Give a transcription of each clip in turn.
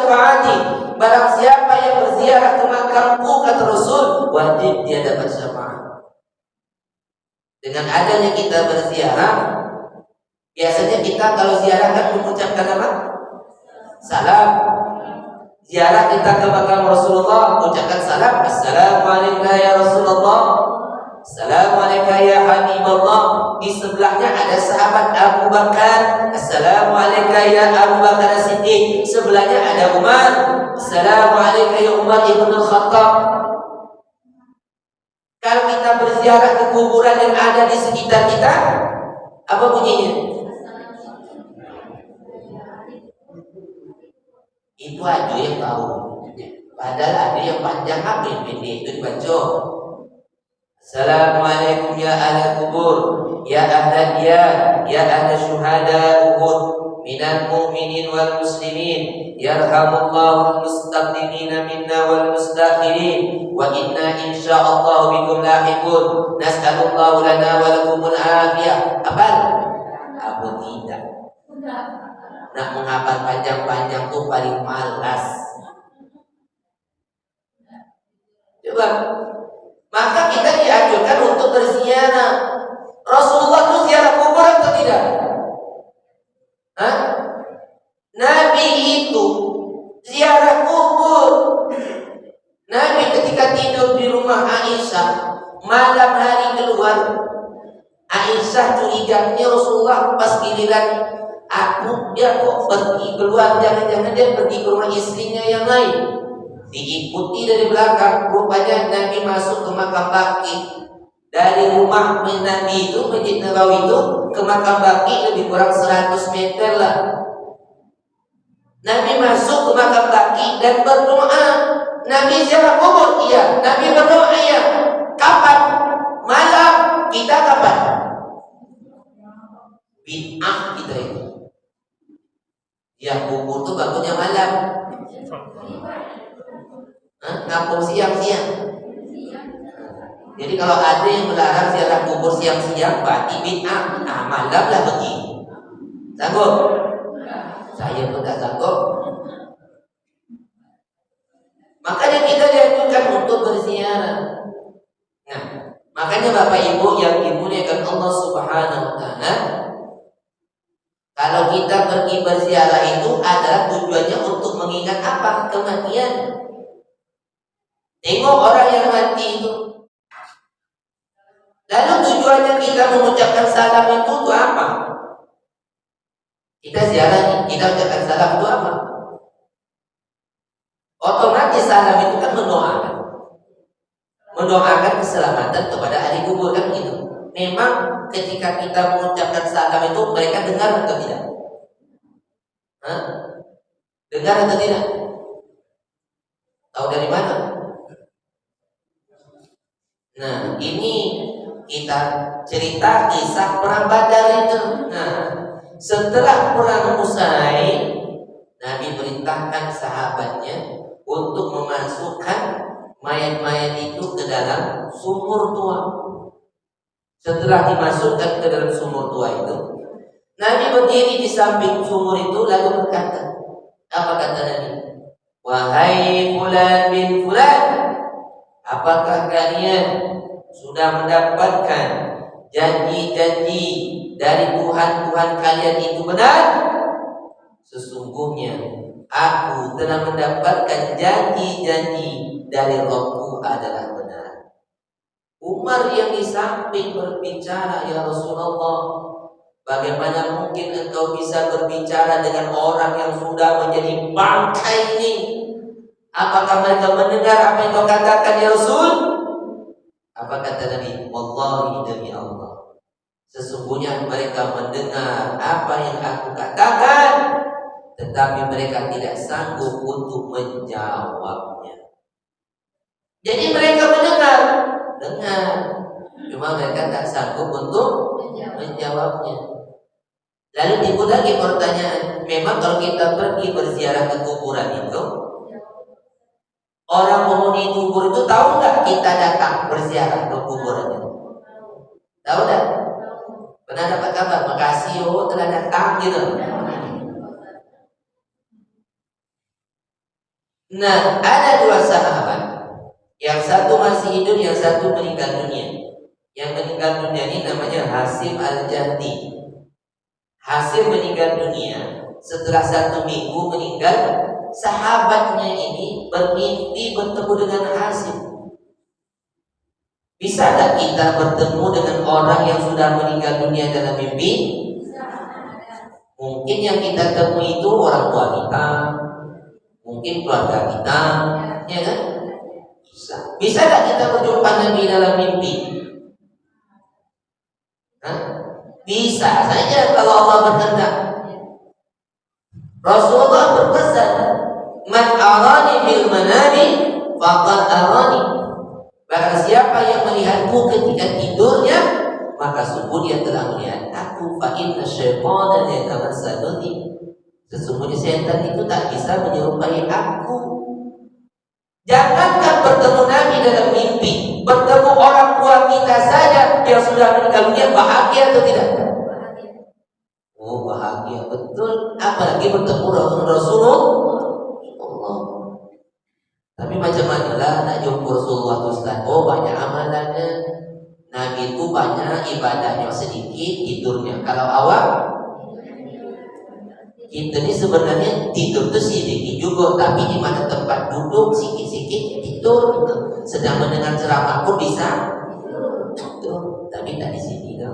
syafaati. Barang siapa yang berziarah ke makamku, kata Rasul, wajib dia dapat syafaat. Dengan adanya kita berziarah, biasanya kita kalau ziarah kan mengucapkan apa? Salam. Ziarah kita ke makam Rasulullah, ucapkan salam. Assalamualaikum ya Rasulullah, Assalamualaikum ya Habibullah. Di sebelahnya ada sahabat Abu Bakar. Assalamualaikum ya Abu Bakar As-Siddiq. Sebelahnya ada Umar. Assalamualaikum ya Umar ibn Al-Khattab. Kalau kita berziarah ke kuburan yang ada di sekitar kita, apa bunyinya? Itu aja yang tahu. Padahal ada yang panjang, apa yang pendek itu dibaca. Assalamualaikum ya ahli kubur, ya ahli diyar, ya ahli syuhada Uhud, minal mu'minin wal muslimin, yarhamullahu al-mustaqdimina minna wal mustakhirin, wa inna insyaallah bikum lahiqun, nas'alullahu lana wa lakumul afiyah. Apa? Apa tidak? Nak menghafal panjang-panjang tuh paling malas. Coba. Maka kita dianjurkan untuk berziarah. Rasulullah itu ziarah kubur atau tidak? Hah? Nabi itu ziarah kubur. Nabi ketika tidur di rumah Aisyah, malam hari keluar, Aisyah curiga, ini Rasulullah pas giliran dia kok pergi keluar, jangan-jangan dia pergi ke rumah istrinya yang lain. Diikuti dari belakang, rupanya Nabi masuk ke makam Baqi. Dari rumah Nabi itu, Masjid Nabawi itu ke makam Baqi lebih kurang 100 meter lah. Nabi masuk ke makam Baqi dan berdoa. Nabi ziarah kubur, iya. Nabi berdoa, iya. Kapan? Malam. Kita kapan? Bid'ah kita itu. Yang kubur itu bangunnya malam. Ngapung siang-siang. Jadi kalau ada yang melarang ziarah kubur siang-siang, berarti bid'ah. Nah, malam lah pergi. Sanggup? Saya pun tak sanggup. Makanya kita dianjurkan untuk berziarah. Nah, makanya Bapak Ibu yang dimuliakan Allah Subhanahu wa taala, kalau kita pergi berziarah itu adalah tujuannya untuk mengingat apa? Kematian. Tengok orang yang mati itu. Lalu tujuannya kita mengucapkan salam itu untuk apa? Kita ziarah, kita ucapkan salam itu apa? Otomatis salam itu kan mendoakan. Mendoakan keselamatan kepada ahli kubur kan gitu. Memang ketika kita mengucapkan salam itu mereka dengar atau tidak? Hah? Dengar atau tidak? Tahu dari mana? Nah, ini kita cerita kisah perang Badar itu. Nah, setelah perang usai, Nabi perintahkan sahabatnya untuk memasukkan mayat-mayat itu ke dalam sumur tua. Setelah dimasukkan ke dalam sumur tua itu, Nabi berdiri di samping sumur itu lalu berkata, apa kata Nabi? Wahai fulan bin fulan, apakah kalian sudah mendapatkan janji-janji dari Tuhan-Tuhan kalian itu benar? Sesungguhnya aku telah mendapatkan janji-janji dari Rabbku adalah benar. Umar yang di samping berbicara, ya Rasulullah, bagaimana mungkin engkau bisa berbicara dengan orang yang sudah menjadi bangkai ini? Apakah mereka mendengar apa yang kau katakan, ya Rasul? Apa kata Nabi? Wallahi demi Allah, sesungguhnya mereka mendengar apa yang aku katakan, tetapi mereka tidak sanggup untuk menjawabnya. Jadi mereka dengar, cuma mereka tak sanggup untuk menjawabnya. Lalu timbul lagi pertanyaan, memang kalau kita pergi berziarah ke kuburan itu, orang penghuni kubur itu tahu nggak kita datang berziarah ke kuburannya? Tahu nggak? Pernah dapat kabar? Makasih telah datang gitu. Nah, ada dua sahabat. Yang satu masih hidup, yang satu meninggal dunia. Yang meninggal dunia ini namanya Hasim Al-Jahdi. Hasim meninggal dunia setelah 1 minggu meninggal. Sahabatnya ini bermimpi bertemu dengan Hasim. Bisa tak kita bertemu dengan orang yang sudah meninggal dunia dalam mimpi? Mungkin yang kita temui itu orang tua kita, mungkin keluarga kita, ya kan? Bisa tak kita berjumpa Nabi dalam mimpi? Hah? Bisa saja kalau Allah berkehendak. Rasulullah berpesan, "Man arani fil manami faqad arani." Barang siapa yang melihatku ketika tidurnya, maka sungguh dia telah melihat aku. Fa inna syaitana yatamassalu bi. Sesungguhnya setan itu tak bisa menyerupai aku. Jangankan bertemu Nabi dalam mimpi, bertemu orang tua kita saja yang sudah meninggal dunia, bahagia atau tidak? Oh, bahagia betul. Apalagi bertemu Rasulullah. Tapi macam mana lah nak jumpa Rasulullah tu Ustaz? Oh, banyak amalannya. Nabi itu banyak ibadahnya, sedikit tidurnya. Kalau awak, kita ni sebenarnya tidur tu sedikit juga, tapi di mana tempat duduk sikit-sikit tidur. Sedang mendengar ceramah pun bisa tidur, tapi tak di sini dah.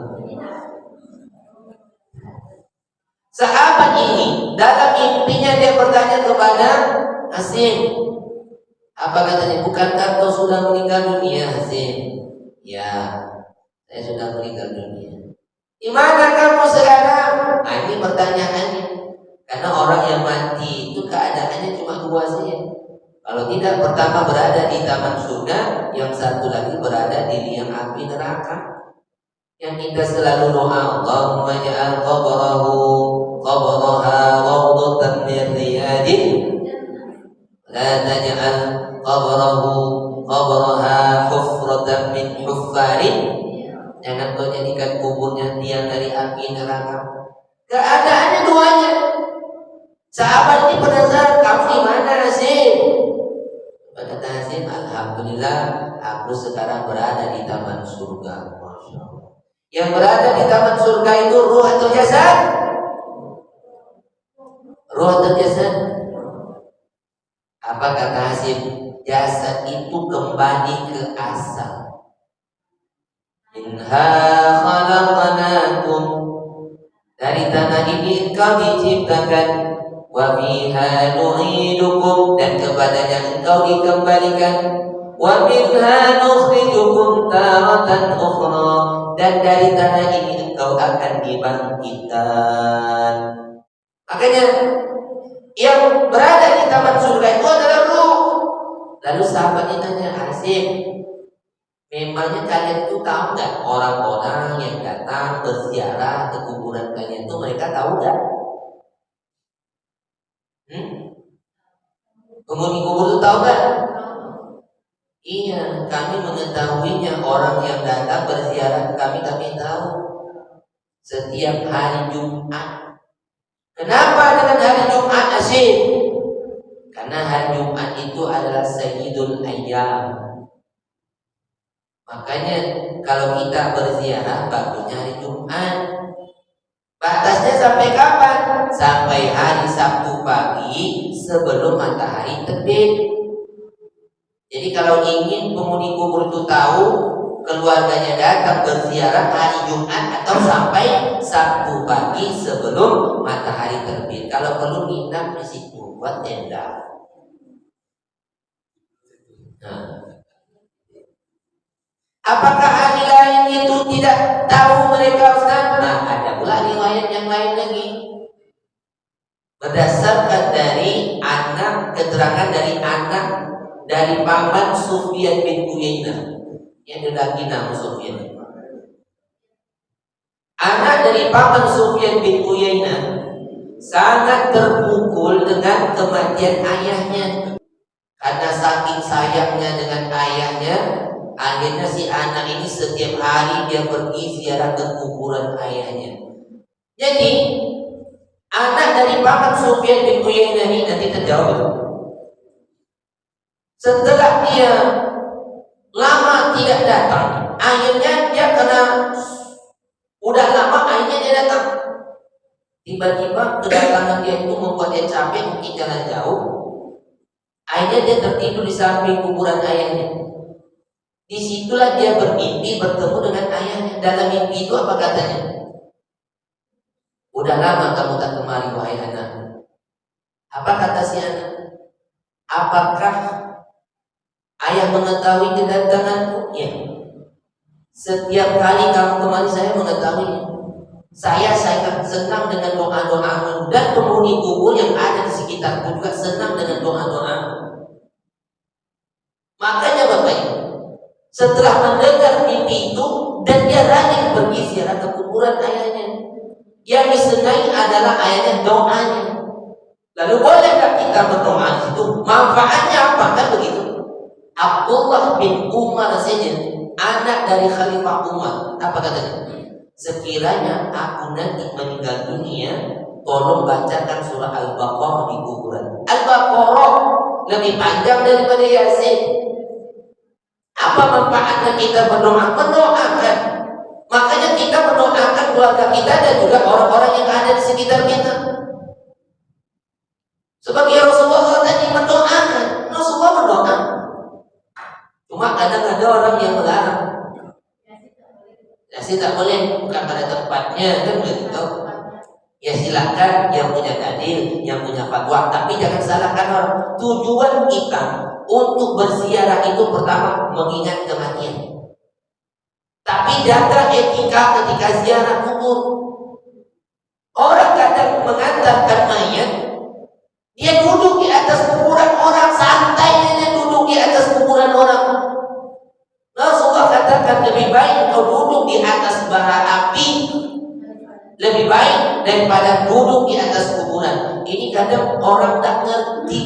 Sahabat ini dalam mimpinya dia bertanya kepada Hasim. Apa katanya? Bukankah kau sudah meninggal dunia, Hasim? Ya, saya sudah meninggal dunia. Di mana kamu sekarang? Nah, ini pertanyaannya. Karena orang yang mati itu keadaannya cuma dua saja. Kalau tidak, pertama berada di taman surga, yang satu lagi berada di liang api neraka. Yang kita selalu doa, Allahumma ja'al qabraha rawdatan min riyadin, la taj'al qabraha hufratan min huffarin. Jangan kau jadikan kuburnya tiang dari api neraka. Keadaannya duanya. Sahabat ini penasaran, kamu di mana sih? Kata Hasim, alhamdulillah, aku sekarang berada di taman surga. Masya Allah. Yang berada di taman surga itu ruh atau jasad? Ruh atau jasad? Apa kata Hasim? Jasad itu kembali ke asal. Minha khalaqnakum, dari tanah ini engkau diciptakan. Wa fiha nu'idukum, dan kepadanya engkau dikembalikan. Wa minha nukhrijukum taratan ukhra, dan dari tanah ini engkau akan dibangkitkan. Makanya yang berada di taman surga itu adalah ruh. Lalu sahabat tanya, Hasim, memangnya kalian itu tahu nggak orang-orang yang datang berziarah ke kuburan kalian itu, mereka tahu nggak? Penghuni kubur itu tahu nggak? Iya, kami mengetahuinya. Orang yang datang berziarah kami tahu. Setiap hari Jumat. Kenapa dengan hari Jumat, Hasim? Karena hari Jumat itu adalah Sayyidul Ayyam. Makanya kalau kita berziarah bagusnya hari Jumat. Batasnya sampai kapan? Sampai hari Sabtu pagi sebelum matahari terbit. Jadi kalau ingin penghuni kubur itu tahu keluarganya datang berziarah hari Jumat atau sampai Sabtu pagi sebelum matahari terbit. Kalau perlu nginap di situ, buat tenda. Nah, apakah hari lain itu tidak tahu mereka, Ustaz? Nah, ada pula riwayat yang lain lagi. Berdasarkan dari keterangan dari anak dari paman Sufyan bin Uyainah, yang lelaki nama Sufyan. Anak dari paman Sufyan bin Uyainah sangat terpukul dengan kematian ayahnya. Karena saking sayangnya dengan ayahnya, akhirnya si anak ini setiap hari dia pergi ziarah ke kuburan ayahnya. Jadi anak dari paman Sufyan bin Uyainah ini nanti terjawab. Setelah dia lama tidak datang, akhirnya dia kena, udah lama akhirnya dia datang. Tiba-tiba kedatangan dia itu membuat dia capek, mungkin jalan jauh. Akhirnya dia tertidur di samping kuburan ayahnya. Disitulah dia bermimpi bertemu dengan ayahnya. Dalam mimpi itu apa katanya? Udah lama kamu tak kemari wahai anak. Apa kata si anak? Apakah ayah mengetahui kedatanganku? Ya. Setiap kali kamu kemari saya mengetahui. Saya sangat senang dengan doa-doamu, dan penghuni kubur yang ada di sekitarku juga senang dengan doa-doamu. Makanya Bapak Ibu, setelah mendengar mimpi itu dan dia rajin pergi ziarah ke kuburan ayahnya, yang disenangi adalah ayahnya doanya. Lalu bolehkah kita berdoa itu? Manfaatnya apa? Kan begitu. Abdullah bin Umar saja, anak dari Khalifah Umar, apa katanya? Sekiranya aku nanti meninggal dunia, tolong bacakan surah Al-Baqarah di kuburan. Al-Baqarah lebih panjang daripada Yasin. Apa manfaatnya kita berdoa? Mendoakan. Makanya kita mendoakan keluarga kita dan juga orang-orang yang ada di sekitar kita. Sebagai Rasulullah tadi mendoakan, Rasulullah mendoakan. Cuma kadang ada orang yang melarang. Yasin tak boleh, bukan pada tempatnya, kan begitu. Ya silakan yang punya dalil, yang punya fatwa, tapi jangan salahkan orang. Tujuan kita untuk berziarah itu pertama mengingat kematian. Tapi jaga etika ketika ziarah kubur. Orang kadang mengantarkan mayat, dia duduk di atas kuburan orang, santainya duduk di atas kuburan orang. Rasulullah katakan lebih baik kau duduk di atas bara api, lebih baik daripada duduk di atas kuburan. Ini kadang orang tak ngerti.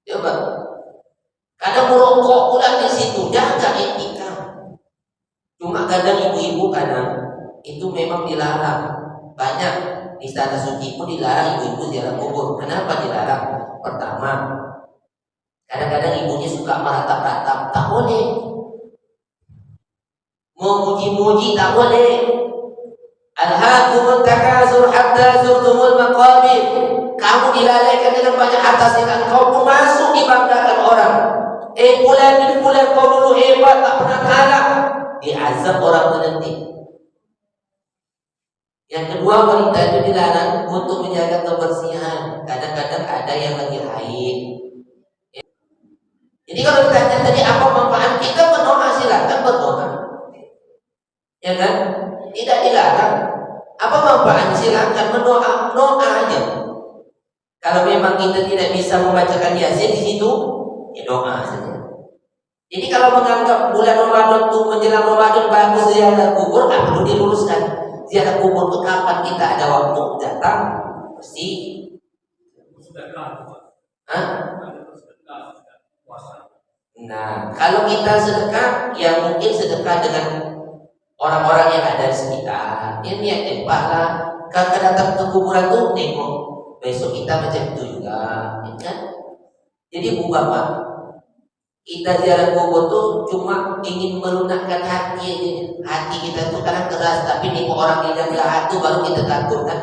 Coba, kadang merokok pula di situ, jaga etika. Cuma kadang ibu-ibu kadang itu memang dilarang. Banyak di tanah suci pun dilarang ibu-ibu ziarah kubur. Kenapa dilarang? Pertama, kadang-kadang ibunya suka meratap-ratap, tak boleh. Memuji-muji tak boleh. Alhaakumut takasur hatta zurtumul maqabir. Kamu dilalaikan dengan banyak harta sehingga engkau pun masuk dibanggakan orang. Bulan kau dulu hebat, tak pernah kalah. Diazab orang menanti. Yang kedua, wanita itu dilarang untuk menjaga kebersihan. Kadang-kadang ada yang lagi haid. Jadi kalau ditanya tadi apa manfaat, kita berdoa, silakan berdoa. Ya kan? Tidak dilarang. Apa manfaat? Silakan berdoa, doa aja. Kalau memang kita tidak bisa membacakan Yasin di situ, ya doa saja. Jadi kalau menganggap bulan Ramadan itu menjelang Ramadan bagus ziarah kubur, perlu diluruskan. Ziarah kubur itu kapan kita ada waktu datang, mesti. Hah? Nah, kalau kita sedekah, ya mungkin sedekah dengan orang-orang yang ada di sekitar. Ya niat pahala. Kalau datang ke kuburan tuh nengok, besok kita macam itu juga, ya kan? Jadi Bu Bapak, kita ziarah kubur tuh cuma ingin melunakkan hati aja. Hati kita tuh kadang keras, tapi nengok orang di dalam hati baru kita takut kan.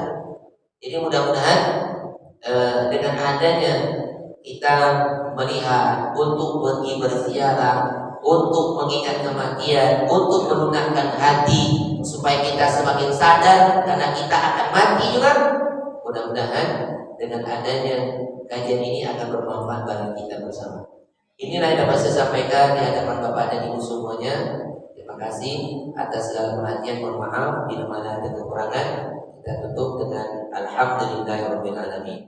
Jadi mudah-mudahan dengan adanya kita melihat untuk pergi berziarah, untuk mengingat kematian, untuk melunakkan hati supaya kita semakin sadar karena kita akan mati juga. Mudah-mudahan dengan adanya kajian ini akan bermanfaat bagi kita bersama. Inilah yang dapat saya sampaikan di hadapan Bapak dan Ibu semuanya. Terima kasih atas segala perhatian. Mohon maaf bila mana ada kekurangan. Kita tutup dengan alhamdulillahirabbil alamin.